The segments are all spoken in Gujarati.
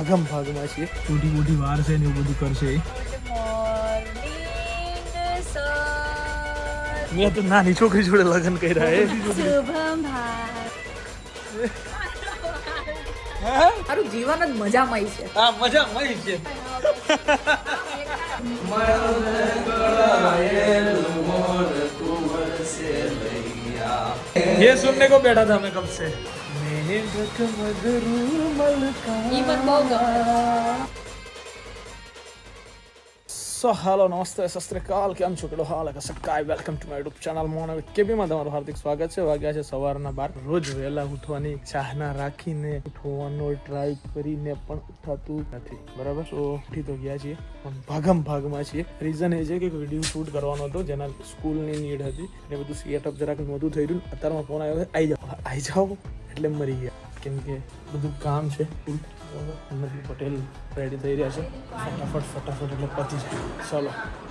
ભાગમ ભાગમાં છીએ. મોટી મોટી વાર છે ને એવું બધું કરશે. મેં તો નાની છોકરી જોડે લગ્ન કર્યા હે. શુભમ ભાઈ મારું જીવન જ મજામય છે. હા મજામય છે. ये सुनने को बैठा था मैं कब से. ઈ મને બહુ ગમે. સો હાલો નમસ્તે સત શ્રી અકાલ, કેમ છો? કેડો હાલ સકાય. Welcome to my YouTube channel Mon with કેબીમાં તમારું હાર્દિક સ્વાગત છે. વાગ્યા છે સવારના 12. રોજ વહેલા ઉઠવાની ચાહના રાખીને ઉઠવાનો ટ્રાય કરીને પણ ઉઠાતું નથી. બરાબર, તો ઉઠી તો ગયા છીએ પણ ભાગમ ભાગમાં છીએ. રીઝન એ છે કે વિડીયો શૂટ કરવાનો હતો જેના સ્કૂલની નીડ હતી એટલે બધું સેટઅપ જરાક નહોતું થઈ રહ્યું. અત્યારમાં ફોન આવ્યો છે આવી જાઓ એટલે મરી ગયા કેમ કે બધું કામ છે. અમરદીપ પટેલ रेडी થઈ રહ્યા છે. फटाफट એટલે पति चलो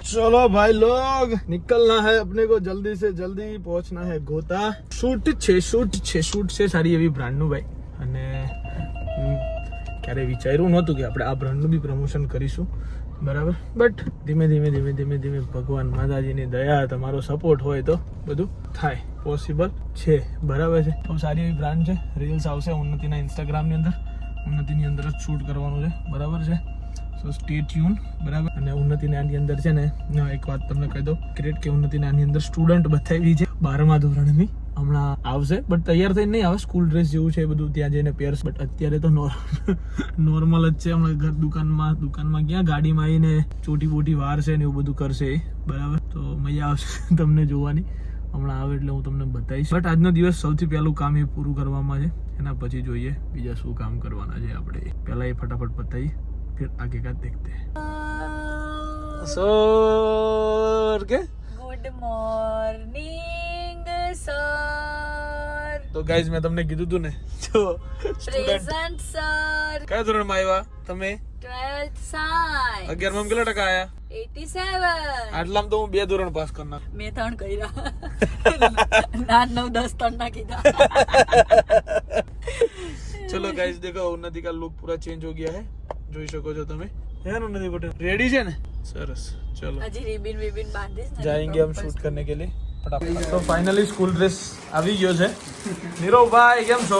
चलो भाई लोग निकलना है अपने को, जल्दी से जल्दी पहुंचना है गोता. शूट છે સારી એવી બ્રાન્ડનું ભાઈ. અને ક્યારે વિચાર્યું નહોતું કે આપણે આ બ્રાન્ડનું બી પ્રમોશન કરીશું. બરાબર, બટ ધીમે ધીમે ભગવાન માતાજીની દયા, તમારો સપોર્ટ હોય તો બધું થાય, પોસિબલ છે. બરાબર છે. બહુ સારી એવી બ્રાન્ડ છે. રીલ્સ આવશે ઉન્નતિના ઇન્સ્ટાગ્રામની અંદર. ઉન્નતિની અંદર જ શૂટ કરવાનું છે. બરાબર છે. સો સ્ટે ટ્યુન. બરાબર. અને ઉન્નતિને આની અંદર છે ને એક વાત તમને કહી દઉં ક્રિએટ કે ઉન્નતિને આની અંદર સ્ટુડન્ટ બતાવી છે 12મા ધોરણની. હમણાં આવશે બટ તૈયાર થઈને નહીં આવે, સ્કૂલ ડ્રેસ જેવું છે બધું, ત્યાં જઈને પહેરશે. બટ અત્યારે તો નોર્મલ જ છે. હમણાં ઘર દુકાનમાં ક્યાં ગાડીમાં આવીને ચોટી બોટી વાર છે ને એવું બધું કરશે. બરાબર, તો મજા આવશે તમને જોવાની. હમણાં આવે એટલે હું તમને બતાવીશ. બટ આજનો દિવસ સૌથી પહેલું કામ એ પૂરું કરવામાં છે. એના પછી જોઈએ બીજા શું કામ કરવાના છે આપણે. પહેલા એ ફટાફટ બતાવી, फिर आगे का देखते हैं. सर के ગુડ મોર્નિંગ સર. તો ગાઈઝ મેં તમને કીધું તું ને, જો પ્રેઝન્ટ સર. કયા ધોરણમાં આવ્યા તમે? 12th science. 11માં કેટલા ટકા આયા? 87. આટલામાં તો હું 2 ધોરણ પાસ કરનાર. મેં 3 કર્યા. ના 9 10 3 ના કીધા. चलो गाइस देखो उन्नति का लुक पूरा चेंज हो गया है, જોઈ શકો છો તમે. है ना उन्नति पटेल? रेडी છે ને? સરસ. ચલો હજી રિબિન બાંધીશ ને. जाएंगे हम शूट करने के लिए. फटाफट. तो फाइनली स्कूल ड्रेस આવી ગયો છે. નીરવભાઈ કેમ છો?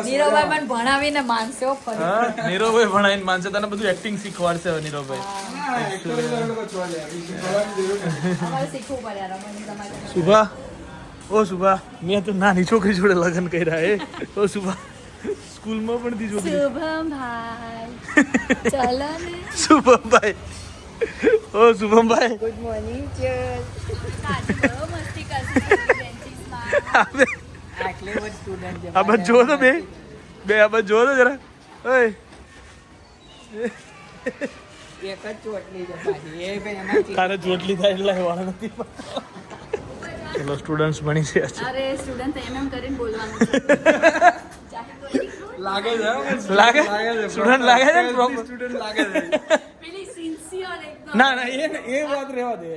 નીરવભાઈ મને ભણાવીને માનશે હો ફરી. હા, નીરવભાઈ ભણાવીને માનશે. તને બધું એક્ટિંગ શીખવાડશે હવે નીરવભાઈ. અમારે શીખવું પડે યાર મને તમારે. સુભા, ઓ સુભા, મેં તો નાની છોકરી જોડે લગ્ન કર્યા હે. ઓ સુભા, સ્કૂલમાં પણ દી છોકરી. શુભમ ભાઈ ચાલો ને. શુભમભાઈ, ઓ શુભમભાઈ, ગુડ મોર્નિંગ સર. બહુ મસ્તી કરતી બેન્ચીસમાં. અબે આટલે સ્ટુડન્ટ છે. આ બસ જો તો બે આ બસ જો તો જરા. ઓય એક જ ચોટલી છે પાછી. એ ભાઈ એમાં તારે ચોટલી થાય એટલે વાળા નથી. ચલો સ્ટુડન્ટ્સ બની છે. અરે સ્ટુડન્ટ એમ કરીને બોલવાનું છે. લાગે સ્ટુડન્ટ લાગે છે પ્રોપર સ્ટુડન્ટ લાગે છે. પેલી સિન્સિયર એકદમ. ના એ વાત રહેવા દે.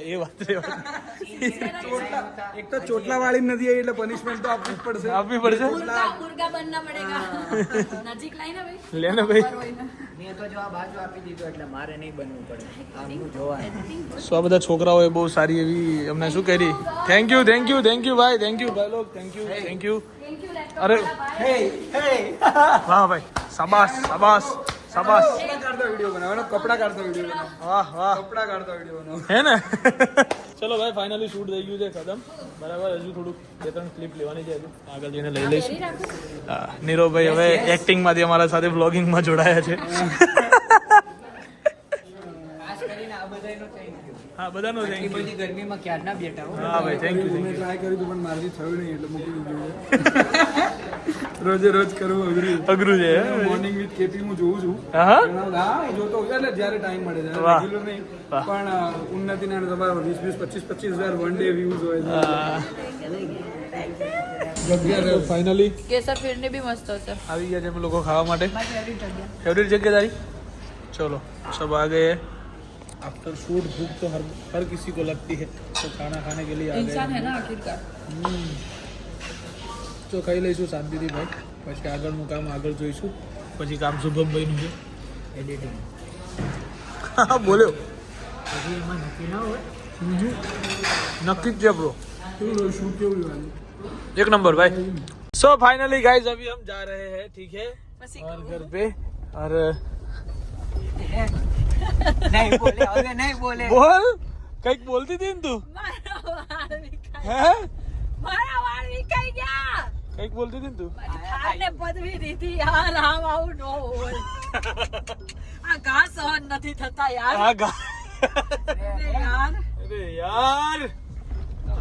એક તો ચોટલા વાળી નથી આવી એટલે પનિશમેન્ટ તો આપવી જ પડશે. મુર્ગા બનના પડેગા. નજીક લાઈને ભાઈ. લેને ભાઈ. મેં તો જો આ બાજુ આપી દીધું એટલે મારે નહીં બનવું પડે. આમનું જોવાનું. સો આ બધા છોકરાઓએ બહુ સારી એવી અમને શું કરી. થેન્ક યુ ભાઈ. થેન્ક યુ ભાઈ લોગ. Thank you. અરે હે વાહ ભાઈ, શાબાશ. કપડા કાઢતો વિડિયો બનાવો. કપડા કાઢતો વિડિયો બનાવો. હે ને. ચલો ભાઈ ફાઇનલી શૂટ થઈ ગયું છે ખતમ. બરાબર, હજુ થોડુંક 2-3 ક્લિપ લેવાની છે. હજુ આગળ જઈને લઈ લઈશું. હા, નીરવભાઈ હવે એક્ટિંગમાંથી અમારા સાથે વ્લોગિંગમાં જોડાયા છે. ખાસ કરીને આ બધાનો થેન્ક યુ. હા, બધાનો થેન્ક યુ. બધી ગરમીમાં ક્યારના બેઠા હો. હા ભાઈ, થેન્ક યુ. મેં ટ્રાય કર્યું પણ મારાથી થયું નહીં એટલે મૂકી દીધું. રોજ કરવું અઘરું છે. મોર્નિંગ વિથ કેપી હું જોઉં છું. હા હા જોતો એટલે જ્યારે ટાઈમ મળે ત્યારે વાહ. રેગ્યુલર નહીં પણ ઉન્નતિના તમારા 20-25,000 વન ડે વ્યૂઝ હોય છે. ફાઇનલી કેસર ફિરની બી મસ્ત હશે. આવી ગયા છે અમે લોકો ખાવા માટે. फेवरेट जगह तारी. चलो सब आ गए. आफ्टर शूट भूख तो हर किसी को लगती है, तो खाना खाने के लिए आ इंसान है गए. ना आखिरकार. તો ખાઈ લઈશું શાંતિથી ભાઈ. પછી આગળનું કામ આગળ જોઈશું. પછી કામ શુભમભાઈનું છે. એડિટિંગ હા બોલ્યો હજી એમાં નક્કી ના હોય. नक्की है ब्रो કેવું શું કેવું વાલી एक नंबर भाई सो फाइनली गाइस अभी हम जा रहे हैं ठीक है પછી और કહું. घर पे और નહીં બોલે હવે નહીં બોલે. बोल कहीं बोलती थी न तू મારા વાળ વિખાઈ हैं મારા વાળ વિખાઈ ગયા कहीं बोलती थी न तू ખાને પદવી દીધી યાર આમ આવું ન હોય આ ઘાસ સહન નથી થતા યાર हाँ घा અરે યાર अरे यार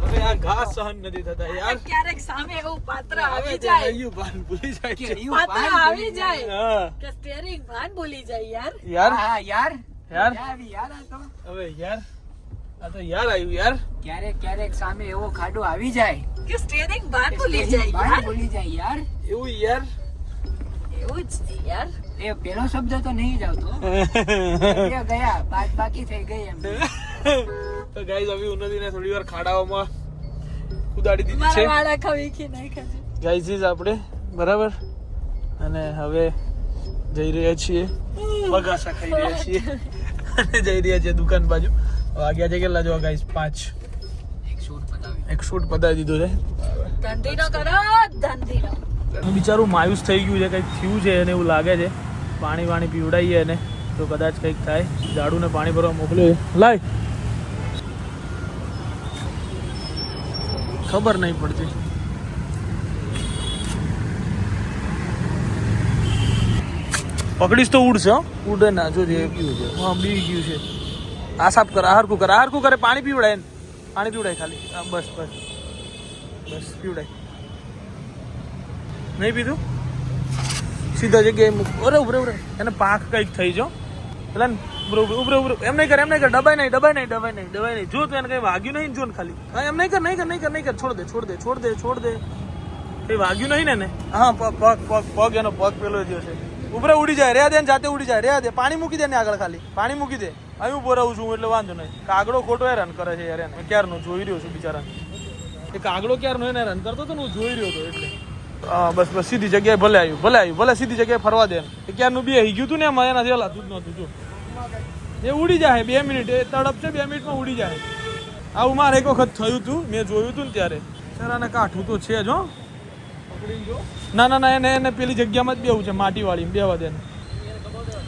अरे यार घास सहन नहीं थता यार ક્યારેક સામે એવું પાત્ર આવી જાય यू बान भूली जाए छे। પાત્ર આવી જાય हाँ કે સ્ટેરિંગ ભાન ભૂલી જાય યાર यार હા યાર यार આવી યાર આ તો अबे यार आ तो यार आयु यार ક્યારેક ક્યારેક સામે એવો ખાડો આવી જાય કે સ્ટેરિંગ ભાન ભૂલી જાય બહાર યાર ભૂલી જાય યાર. એવું यार એવું જ છે યાર એ પેલો શબ્દ તો નહીં જ આવતો. એ ગયા બાદ બાકી થઈ ગઈ એમ. તો ગાઈઝ અભી ઉન્નતિ ને થોડી વાર ખાડાઓમાં કુદાડી દીધી મારા છે વાળ આખા વીખી નાખ્યા છે ગાઈઝ આપણે બરાબર અને હવે જઈ રહ્યા છીએ બગાસા ખાઈ રહ્યા છીએ અને જઈ રહ્યા છીએ દુકાન બાજુ વાગ્યા છે કેટલા જોવા ગાઈઝ 5 એક શૂટ પતાવી. એક શૂટ પતાવી દીધો છે ધંધીનો કરો ધંધીનો બિચારું માયુસ થઈ ગયું છે કંઈક થયું છે એને એવું લાગે છે પાણી વાણી પીવડાવીએ એને તો કદાચ કંઈક થાય ઝાડુને પાણી ભરવા મોકલ્યો લાય ખબર નહીં પડતી પકડીશ તો ઉડશે હો ઉડે ના જોજે હા બી ગયું છે આ સાફ કર આહાર કુ કરે પાણી પીવડાય એને પાણી પીવડાય ખાલી હા બસ બસ બસ પીવડાય નહીં પીધું સીધા જગ્યાએ મૂક અરે ઉભરે એને પાંખ કંઈક થઈ જો પેલા ઉભરે એમ નહીં કર દબાઈ નહીં જો તો એને કઈ વાગ્યું નહીં જો ને ખાલી હા એમ નહીં કર છોડ દે કઈ વાગ્યું નહીં ને હા પગ એનો પગ પેલો થયો છે ઉભરે ઉડી જાય રહ્યા દે ને જાતે ઉડી જાય રહ્યા દે પાણી મૂકી દે ને આગળ ખાલી પાણી મૂકી દે અહીં બોરાવું છું એટલે વાંધો નહીં કાગડો ખોટો હેરાન કરે છે યાર એને ક્યારનો જોઈ રહ્યો છું બિચારાને એ કાગડો ક્યારનો એને હેરાન કરતો હતો ને હું જોઈ રહ્યો હતો એટલે હા બસ સીધી જગ્યાએ ભલે આવ્યું સીધી જગ્યાએ ફરવા દે એ ક્યારનું બે ગયું હતું ને એમાં એનાથી હલાતું જ નહોતું જો એ ઉડી જાય 2 મિનિટ એ તડપ છે 2 મિનિટમાં ઉડી જાય આવું મારે એક વખત થયું હતું મેં જોયું હતું ને ત્યારે સર આને કાઠું તો છે જ હો ના એને પેલી જગ્યામાં જ બેવું છે માટીવાળી બેવા દે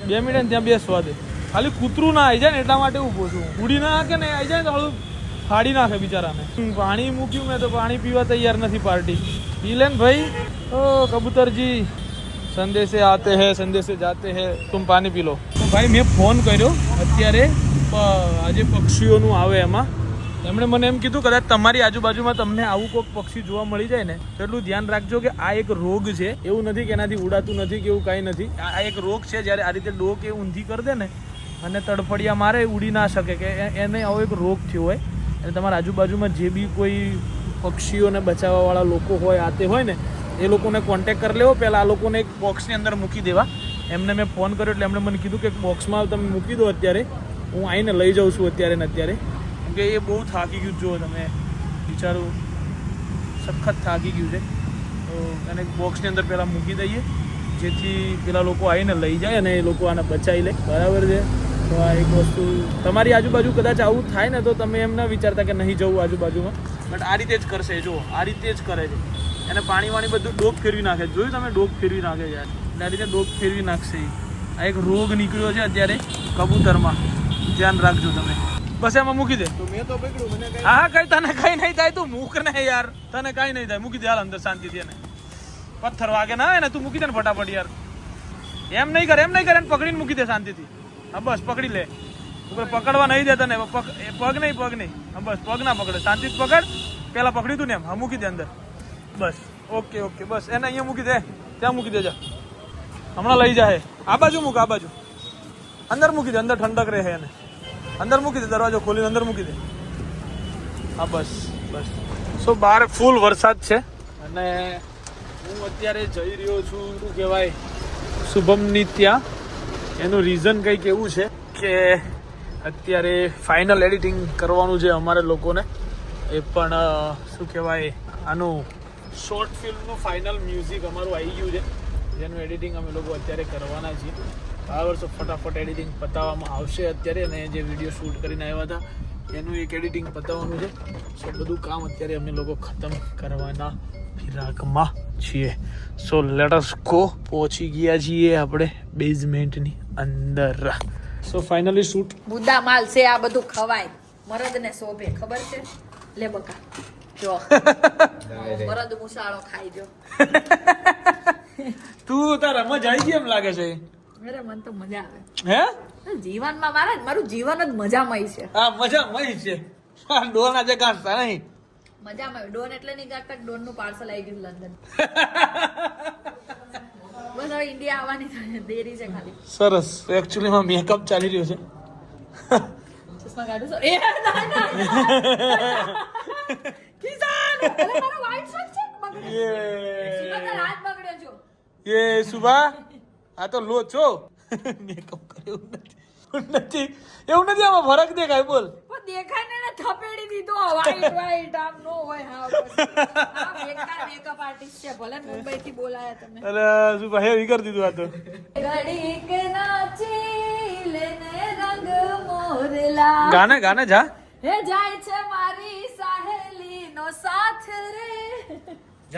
2 મિનિટ ત્યાં બેસવા દે ખાલી કૂતરું ના આવી જાય ને એટલા માટે ઊભો છું ઉડી ના નાખે ને આવી જાય ને તો હળું ફાડી નાખે બિચારાને પાણી મૂક્યું મેં તો પાણી પીવા તૈયાર નથી પાર્ટી પી લે ને ભાઈ ઓ કબૂતરજી સંદેશે આતે હે સંદેશે જાતે હે તુમ પાણી પી લો તો ભાઈ મેં ફોન કર્યો અત્યારે આજે પક્ષીઓનું આવે એમાં એમણે મને એમ કીધું કદાચ તમારી આજુબાજુમાં તમને આવું કોઈક પક્ષી જોવા મળી જાય ને તો એટલું ધ્યાન રાખજો કે આ એક રોગ છે એવું નથી કે એનાથી ઉડાતું નથી કે એવું કાંઈ નથી આ એક રોગ છે જ્યારે આ રીતે ડોક એ ઊંધી કરી દે ને અને તડફડિયા મારે ઉડી ના શકે કે એને આવો એક રોગ થયો હોય અને તમારા આજુબાજુમાં જે બી કોઈ પક્ષીઓને બચાવવાવાળા લોકો હોય આતે હોય ને એ લોકોને કોન્ટેક્ટ કરી લેવો પહેલાં આ લોકોને એક બોક્સની અંદર મૂકી દેવા એમને મેં ફોન કર્યો એટલે એમણે મને કીધું કે બોક્સમાં તમે મૂકી દો અત્યારે હું આવીને લઈ જાઉં છું અત્યારે ને અત્યારે કેમ કે એ બહુ થાકી ગયું જુઓ તમે બિચારું સખત થાકી ગયું છે તો એને બોક્સની અંદર પહેલાં મૂકી દઈએ જેથી પેલા લોકો આવીને લઈ જાય અને એ લોકો આને બચાવી લે બરાબર છે તો આ એક વસ્તુ તમારી આજુબાજુ કદાચ આવું થાય ને તો તમે એમ ના વિચારતા કે નહીં જવું આજુબાજુમાં બટ આ રીતે જ કરશે જુઓ આ રીતે જ કરે છે એને પાણી વાણી બધું ડોક ફેરવી નાખે જોયું તમે ડોક ફેરવી નાખે યાર એટલે આ રીતે ડોક ફેરવી નાખશે આ એક રોગ નીકળ્યો છે અત્યારે કબૂતરમાં ધ્યાન રાખજો તમે બસ એમાં મૂકી દે હા કઈ તને કઈ નહીં થાય તું મૂક ને યાર તને કઈ નહીં થાય મૂકી દે હાલ અંદર શાંતિથી એને પથ્થર વાગે ના ને તું મૂકી દે ને ફટાફટ યાર એમ નહીં કર એને પકડીને મૂકી દે શાંતિથી હા બસ પકડી લે પકડવા નહીં દે તને પગ નહીં હા બસ પગ ના પકડે શાંતિથી પકડ પેલા પકડી તું ને એમ હા મૂકી દે અંદર બસ ઓકે બસ એને અહીંયા મૂકી દે ત્યાં મૂકી દેજા હમણાં લઈ જાય આ બાજુ મૂક આ બાજુ અંદર મૂકી દે અંદર ઠંડક રહે એને અંદર મૂકી દે દરવાજો ખોલીને અંદર મૂકી દે હા બસ સો બહાર ફૂલ વરસાદ છે અને હું અત્યારે જઈ રહ્યો છું શું કહેવાય શુભમની ત્યાં એનું રીઝન કંઈક એવું છે કે અત્યારે ફાઇનલ એડિટિંગ કરવાનું છે અમારે લોકોને એ પણ શું કહેવાય આનું શોર્ટ ફિલ્મનું ફાઇનલ મ્યુઝિક અમારું આવી ગયું છે જેનું એડિટિંગ અમે લોકો અત્યારે કરવાના છીએ બરાબર. તો ફટાફટ એડિટિંગ પતાવવામાં આવશે અત્યારે, અને જે વિડીયો શૂટ કરીને આવ્યા હતા એનું એક એડિટિંગ પતાવવાનું છે. સો બધું કામ અત્યારે અમે લોકો ખતમ કરવાના ફિરાકમાં છીએ. So let us go. પહોંચી ગયા છીએ આપણે બેઝમેન્ટની અંદર. સો ફાઇનલી શૂટ મુદ્દા માલ છે આ બધું ખવાય, મરદને શોભે, ખબર છે? લે બકા જો મરદ મુસાળો ખાઈ જો. તું તારા મજા આવી ગઈ એમ લાગે છે. અરે મન તો મજા આવે હે? જીવનમાં મારું જીવન જ મજામય છે. હા મજામાં છે. ડોન આજે કાઢતા નહીં. મજામાં ડોન એટલે નહીં ગાંઠતા, ડોન નું પાર્સલ આવી ગયું લંડન. બસ હવે ઇન્ડિયા આવવાની દેરી છે ખાલી. સરસ. એકચ્યુઅલી માં મેકઅપ ચાલી રહ્યો છે. ચશ્મા કાઢું છું. એ ના ના કિસાન અરે મારો white shirt છે બગડ્યો. સુબહ રાત બગડ્યો છો. એ સુભા આ તો લો છો. મેકઅપ કર્યો નથી એવું નથી. આમાં ફરક દેખાય. બોલ. પણ દેખાય ને થપેડી દીધો white આમ નો હોય. હા આ બેકાર મેકઅપ આર્ટિસ્ટ છે. ભલે મુંબઈ થી બોલાયા તમે. અરે સુભા હેવી કરી દીધું આ તો. ઘડીક નાચી લેને રંગ મોરલા. ગાને ગાને જા. હે જાય છે મારી સહેલી નો સાથ રે.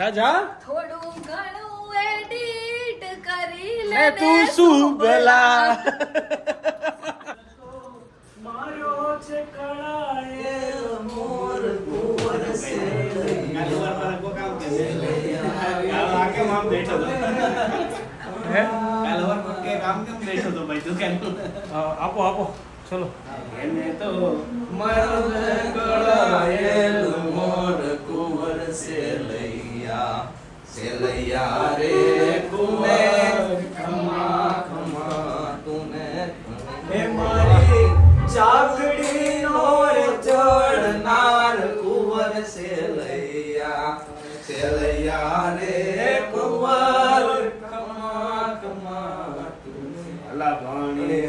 જા જા. થોડું ઘણું એડિટ કરી લે લે તું શું ભલા. મારો છે કળાએ મોર કુંવર સે આપો આપો ચલો. એને તો મરદ ગળાયેલ મોર કુંવર સેલૈયા રે કુંવર ખમા ખમા તુને હે મારી ચાકડી નો રે ચડનાર કુંવર સેલૈયા રે કુંવર ખમા ખમા તુને અલા ભાણી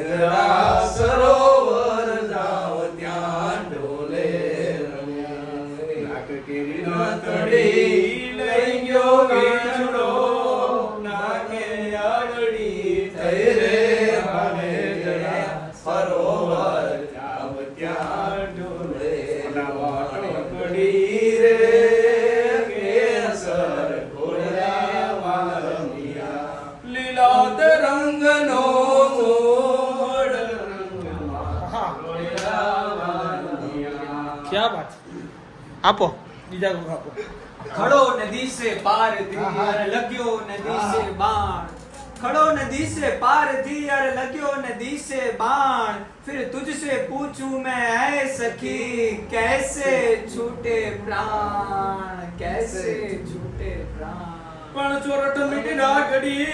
સરોવર જાવ ત્યાં ઢોલે નાક કેરી ના તડી લઈ ગયો વીજળો નાકે આવડી થઈ રે ભાને જરા સરોવર જાવ ત્યાં ઢોલે નાવાણી પડી રે કેસર ઘોડા વાલમિયા લીલાદ રંગનો ક્યાં વાત. આપો બીજા કોઈ આપો. ખડો નદી સે પાર ધી અરે લગ્યો નદી સે બાણ खड़ो नदी से पार थी अरे लग्यो नदी से बाण फिर तुझसे पूछूं मैं ऐ सखी कैसे छूटे प्राण कैसे छूटे प्राण પણ ચોરટ મીઠી નાગડી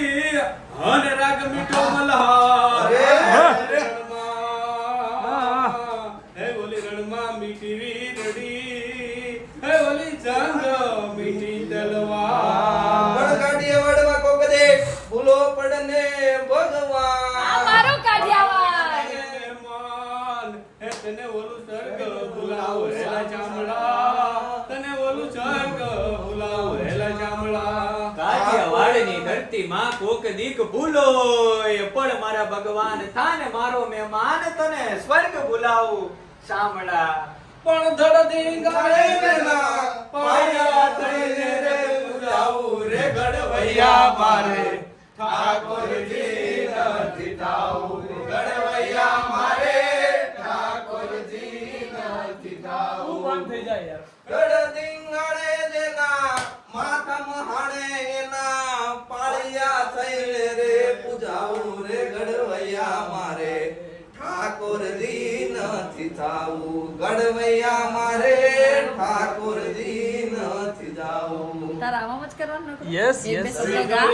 હન રાગ મીઠો મલ્હાર હે બોલી રણમાં મીઠી વીરડી હે બોલી જંગ મીઠી તલવાર વડગાડીએ વડવા કોક દે ભૂલો પડને ભગવાન આ મારો કાઢિયાવાડ માલ હે તને ઓલું સ્વર્ગ ભૂલાવો હેલા ચામડા તને ઓલું સ્વર્ગ ભૂલાવો હેલા ચામડા કાઠિયાવાડની ધરતીમાં કોક દીક ભૂલો પણ મારા ભગવાન થાને મારો મહેમાન તને સ્વર્ગ ભૂલાવું શામળા પણ ધડધી ગાળે વેલા પાયા થઈને રે ભૂલાવું રે ગડવૈયા મારે ઠાકોરજી નથી થાવું ગડવૈયા મારે ઠાકોરજી નથી થાવું બંધ થઈ જાય યાર ગડદીંગાળે જેના માથમ હાણે એના પાળિયા થઈને રે પૂજાવું રે ગડવૈયા મારે ઠાકોરજી નથી થાવું ગડવૈયા મારે ઠાકોરજી નથી જાવું તારા આવામાં જ કરવાનું નહોતું? Yes, એક yes. બે શબ્દ ગા.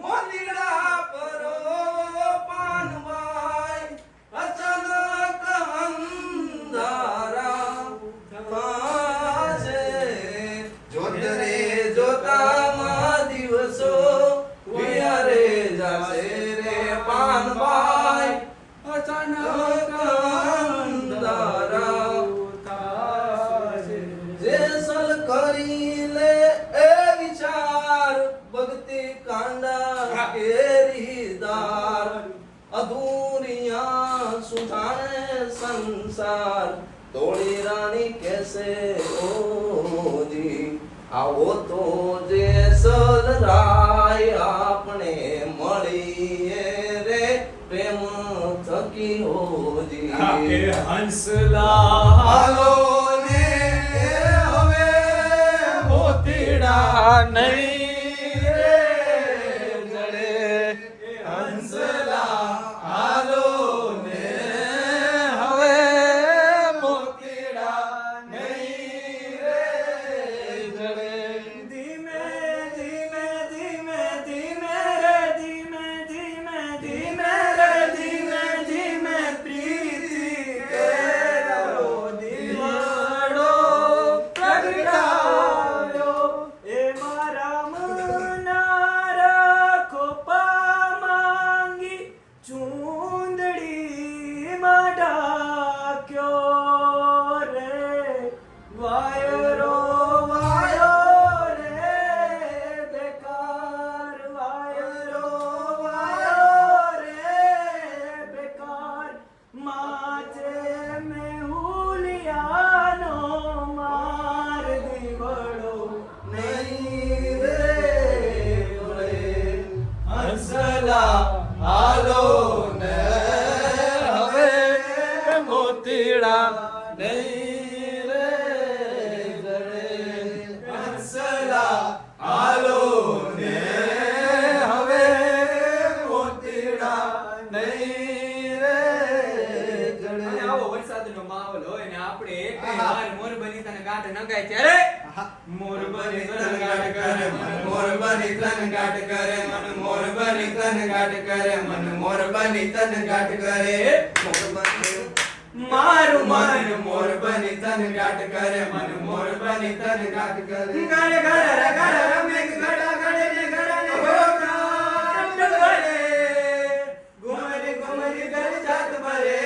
મોતીડા પરો પાનવાય અચાનક અંધારા થાશે જોત રે જોતામાં દિવસો વિયારે જાશે રે પાનવાય અચાનક અંધારા થાશે જે સલ કરી લે એ વિચાર ભક્તિ अधूरियां सुझाए संसार तोड़ी रानी कैसे ओ जी आवो तो जे सदराय आपने મળીએ રે પ્રેમ થકી હોજી હંસલા હાલો ને હવે મોતીડા નહીં રે જડે હંસલા હાલો ને હવે મોતીડા નહીં રે જડે ધીમે ધીમે ધીમે ધીમે રે ધીમે ધીમે ધીમે રે ધીમે ધીમે પ્રીતિ કેરો દીવાડો પ્રગટાવ્યો એ મારા મનના રાખો પામાંગી ચૂંદડી માં ઢાક્યો રે વાયરો વાયો રે બેકાર વાયરો વાયો રે બેકાર માથે મેહુલિયાનો માર દીવડો નહીં રે ઓરે હંસલા હાલો ને હવે મોતીડા નહીં રે જડે હંસલા હાલો ને હવે મોતીડા નહીં રે જડે આવો વરસાદનો માહોલ હોય ને આપણે એકય વાર મોર બની તને ગાંઠ નગાય ત્યારે મોર બની તને ગાંઠ કરે મન મોર બની તને ગાંઠ કરે મન મોર બની તને ગાંઠ કરે મન મોર બની તને ગાંઠ કરે મારું મન મોર બની તને ગાંઠ કરે મન મોર બની તને ગાંઠ કરે ગરે ગરે ગરે રમે ગડા ગડે ને ગડા ને ગાંઠ કરે ગુમરી ગુમરી ગર જાત ભરે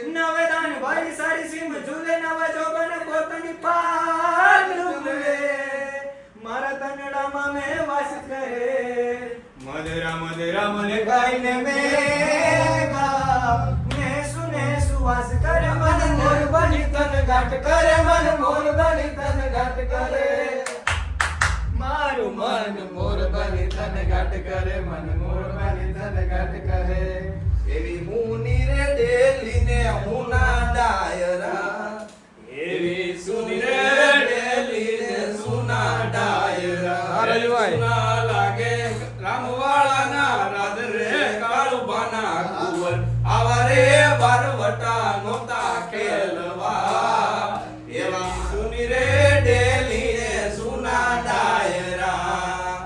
નવદાન ભાઈ સારી સીમ ઝૂલે નવ જોબન પોતની પાલ ડૂબે મારા તનડામાં મે વાસ કરે મધુરા મધુરા મને ગાઈને મેઘા મે સુને સુવાસ કરે મન મોર બની તન ગાંઠ કરે મન મોર બની તન ગાંઠ કરે મારું મન મોર બની તન ગાંઠ કરે મન મોર બની તન ગાંઠ કરે એવી મુની રે ડેલી ને હુના ડાયરા એવી સુની રે રે ડેલી ને સુના ડાયરા હા, રાજુભાઈ. સુના લાગે રામવાળાના રાજ રે કાળુબાના કુંવર આવા રે બારવટા નોતા ખેલવા એવા સુની રે ડેલી ને સુના ડાયરા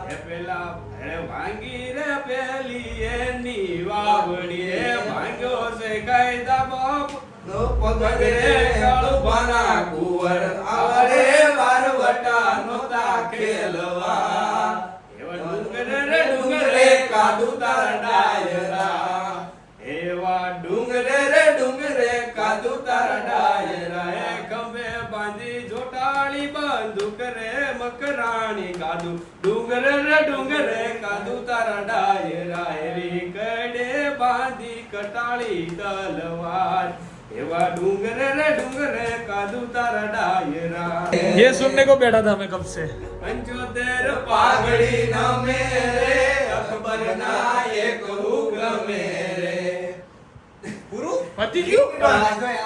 એ પેલા ભેળ ભાંગી રે પેલી એની વાવડી એ ભાંગ્યો છે કાયદા બાપ નો પગરે કાળુબાના કુંવર આવા રે બારવટા નોતા ખેલવા એવા ડુંગરે રે ડુંગરે કાદુ તારા ડાયરા એવા ડુંગરે રે ડુંગરે કાદુ તારા ડાયરા એ ખંભે બાંધી જોટાળી બંદૂક રે મકરાણી કાદુ ડુંગરે રે ડુંગરે કાદુ તારા ડાયરા એવી કડે બાંધી કટાળી તલવાર એવા ડુંગરે રે ડુંગરે કાદુ તારા ડાયરા ये सुनने को बैठा था मैं कब से 75 પાઘડી ન મેરે અકબર ના એક હુકમે રે પૂરું पति क्यों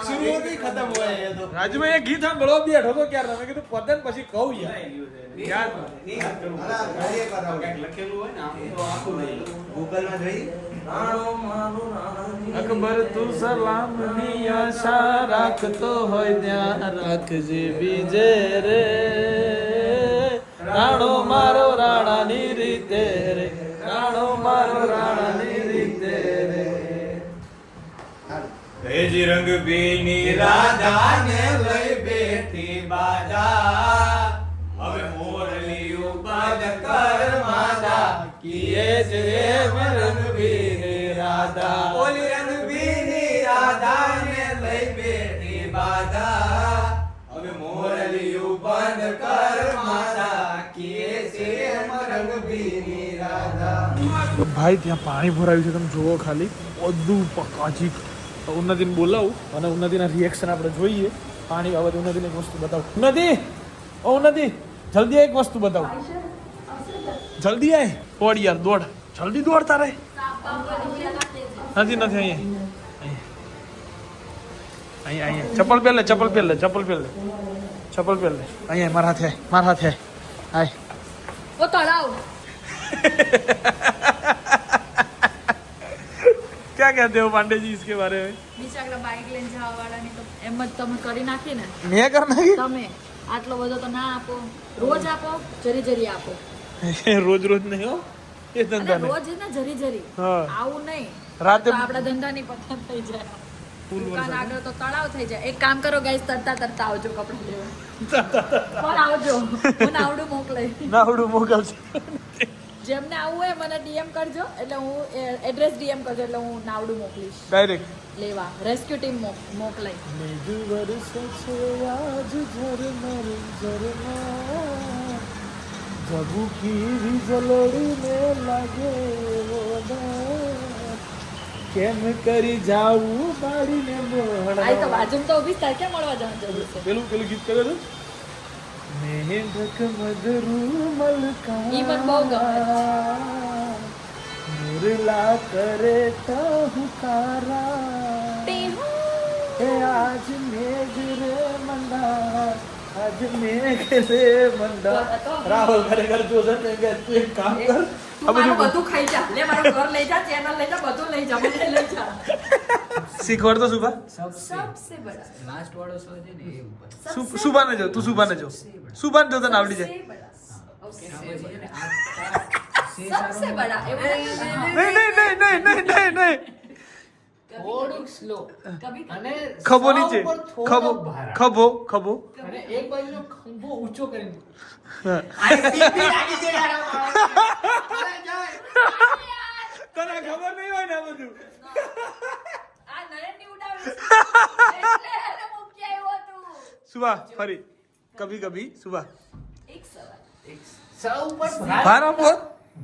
शुरू होती खत्म हुआ है ये तो राजू में ये गीत हम बड़ो बैठो तो क्या था मैं कીધું પતન પછી કહું યાર યાદ કંઈક લખેલું હોય ને આમ તો આખું નહીં ગૂગલ માં જઈ રાણો મારો રાણી અકબર તું સલામની આશા રાખતો હોય ત્યાં રાખજે બીજે રે રાણો મારો રાણાની રીતે રે રાણો મારો રાણાની રીતે રે ભેજ રંગ બીની રાધા ને લઈ બેઠી બાજા હવે મોરલી બાજ કર માદા કીએ જે રંગ બીની રાધા ઓલી રંગ બીની રાધા ને લઈ બેઠી બાધા હવે મોરલી બંધ કર માદા કીએ છે રંગ બીની રાધા ભાઈ ત્યાં પાણી ભરાયું છે તમે જુઓ ખાલી બધું પકાજીક. તો ઉન્નતિને બોલાવું અને ઉન્નતિના રિએક્શન આપણે જોઈએ. પાણી બાબતે ઉન્નતિને એક વસ્તુ બતાવું. ઉન્નતિ જલ્દી એક વસ્તુ બતાવું. જલ્દી આય. દોડ યાર દોડ. જલ્દી દોડ તારે. નથી અહીંયા ચપ્પલ પહેર લે. અહીંયા મારા હાથે આય. ઓ તળાવ क्या कहते हो पांडे जी इसके बारे में? બિચારા બાઇક લઈને જવા વાળાની તો એમ જ તમે કરી નાખી ને. मैं करना है તમે આટલો બધો તો ના આપો, રોજ આપો, જરી આપો. रोज नहीं हो ये અને धंधा नहीं. રોજ ને જરી હા. આવું નહીં. રાતે તો આપણા ધંધાની પતન થઈ જાય. દુકાન આગળ તો તળાવ થઈ જાય. એક કામ કરો ગાઈસ, તરતા આવજો કપડાં લેવા. પણ આવજો, મને આવડું મોકલાય. નાવડું મોકલશે. જેમને આવું હોય મને ડીએમ કરજો, એટલે હું એડ્રેસ ડીએમ કરજો, એટલે હું નાવડું મોકલીશ ડાયરેક્ટ. લેવા. રેસ્ક્યુ ટીમ મોકલાય. મેઘ વરસે છે આજ ઝરમર ઝરમર, ઝબુકી વીજળીને લાગે એવો ડર, કેમ કરી જાવું બાળીને મોહણા. આ તો બાજુમાં તો ઊભી થાય, ક્યાં મળવા જવાનું જરૂર છે? પેલું ગીત કર્યો તો મેંઢક મધરું મલકા ઈ મને બહુ ગમે. મુરલા કરે ટહુકારા, એ આજ મેઘ રે મંડા, આજ મેઘ રે મંડા. રાહુલ ખરેખર જો છે ને કે તું એક કામ કર, તું મારું બધું ખાઈ જા. લે મારું ઘર લઈ જા, ચેનલ લઈ જા, બધું લઈ જા, મને લઈ જા. શીખવાડ તો સુભા. સબસે બડા. લાસ્ટ વાળો શો છે ને એ ઉપર સુભાને જો, તું સુભાને જો. સુભાને જો તને આવડી જાય. સબસે બડા. પછી છે ને આ સબસે બડા. એવું નહીં. થોડુંક સ્લો કભી અને ખભો નીચે, ઉપર થોડો ખભો ભાર આપે. ખભો. અને એક બાજુનો ખંભો ઊંચો કરીને હા. આ પીપી લાગી છે યાર અરે જાય તને ખબર નહીં હોય ને આ બધું. આ નયનની ઉડાવી છે. એટલે એને મૂકી આવ્યો તું. સુભા ફરી કભી સુભા એક સવાલ. સૌ ઉપર ભાર આપો.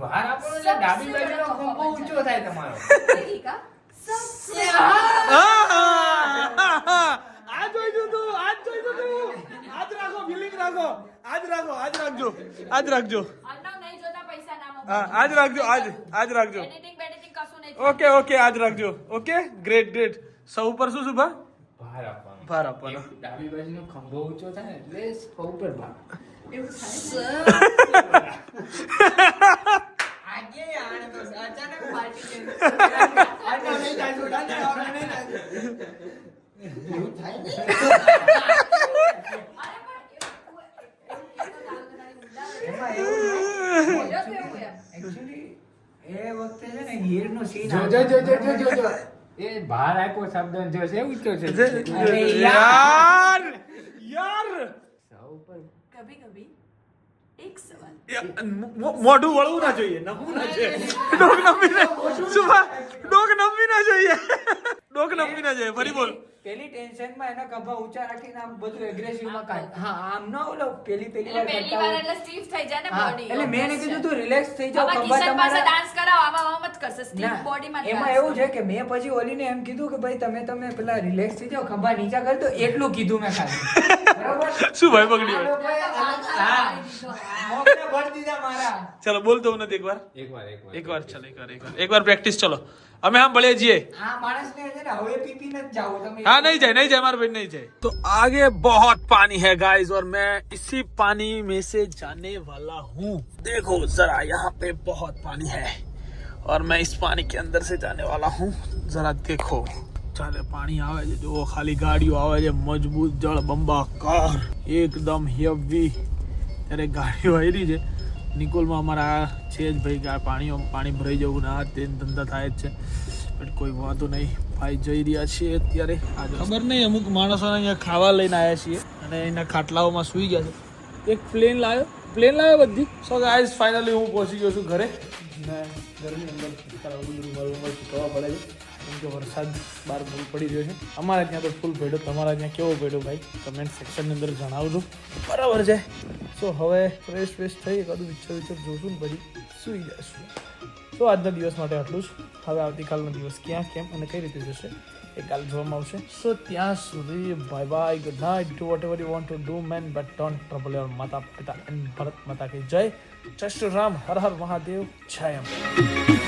ભાર આપો એટલે ડાબી બાજુનો ખંભો ઊંચો થાય તમારો ઠીક હા. સબસે આ જોઈ તું આજ રાખો ફિલિંગ રાખો. આજ રાખજો. અન્નો નહીં જોતા પૈસા ના મોકલો. હા આજ રાખજો. એડિટિંગ બેડિટિંગ કશું નહીં. ઓકે આજ રાખજો. Okay great. સૌ ઉપર શું સુભા? ભાર આપવાનો ભાર આપવાનો. ડાબી બાજુનો ખંભો ઊંચો થાય ને એટલે સૌ ઉપર ભાર એવું થાય. આગે આને તો અચાનક પાર્ટી કે આને નહીં જાય છોડા ને આવને નહીં જાય એવું થાય ને અરે પણ એમાં એવું એકચ્યુઅલી એ વખતે છે ને હીરનો સીન જો એ બહાર આપ્યો શબ્દ જો છે ઊંચો છે અરે યાર સૌ ઉપર કભી કભી એક સવાલ. મોઢું વળવું ના જોઈએ. નમવું ના જોઈએ. ડોક નમવી ના જોઈએ. ફરી બોલ. પેલી ટેન્શનમાં એના ખભા ઊંચા રાખીને આમ બધું એગ્રેસિવ માં કાઢ હા આમ ના ઓલો પેલી એટલે વાર પહેલી કરતા વાર હોય. એટલે સ્ટીફ થઈ જાય ને હા, બોડી. એટલે મેં એને કીધું તું રિલેક્સ થઈ જાવ આમાં ખભા કિશન પાસે તમારા ડાન્સ કરાવો, આમાં મત કરશે સ્ટીફ ના, બોડીમાં એમાં એવું છે કે મેં પછી ઓલીને એમ કીધું કે ભાઈ તમે પેલા રિલેક્સ થઈ જાવ ખભા નીચા કરી દો એટલું કીધું મેં ખાલી બરાબર શું ભાઈ બગડી હોય? હા મોકને ભરી દીધા મારા ચલો બોલતો નથી એક વાર પ્રેક્ટિસ. ચલો અમે આમ ભલે જઈએ. આ માણસને છે ને હવે પીપી નથી જાવું તમે हाँ नहीं जाए हमारे भाई नहीं जाए. तो आगे बहुत पानी है गाइस और मैं इसी पानी में से जाने वाला हूँ. देखो जरा यहाँ पे बहुत पानी है और मैं इस पानी के अंदर से जाने वाला हूँ. जरा देखो ચાલે પાણી આવે છે જો ખાલી ગાડીઓ આવે છે મજબૂત જળ બંબાકાર એકદમ હેવી. ત્યારે ગાડીઓ આવી છે નિકોલમાં અમારા છે જ ભાઈ કે પાણી ભરાઈ જવું ને આ તે ધંધા થાય જ છે. પણ કોઈ વાંધો નહીં ભાઈ જઈ રહ્યા છીએ અત્યારે. ખબર નહીં અમુક માણસોને અહીંયા ખાવા લઈને આવ્યા છીએ અને એના ખાટલાઓમાં સૂઈ ગયા છે. એક પ્લેન લાવ્યો બધી. સો ગાઈસ ફાઇનલી હું પહોંચી ગયો છું ઘરે ને ઘરની અંદર સુકાવા પડે છે કેમ કે વરસાદ બહાર ફૂલ પડી રહ્યો છે. અમારે ત્યાં તો ફૂલ પડ્યો. તમારા ત્યાં કેવો પડ્યો ભાઈ કમેન્ટ સેક્શનની અંદર જણાવજો. બરાબર છે. સો હવે ફ્રેશ થઈ એકાદું વિચાર જોશું ને પછી સૂઈ જશું. તો આજના દિવસ માટે આટલું જ. હવે આવતીકાલનો દિવસ ક્યાં કેમ અને કઈ રીતે જશે એ કાલે જોવામાં આવશે. સો ત્યાં સુધી bye bye, good night, do vote ever you want to do man, but don't trouble your માતા પિતા એન્ડ ભારત માતા કી જય. જય શ્રી રામ, હર હર મહાદેવ, જય અંબે.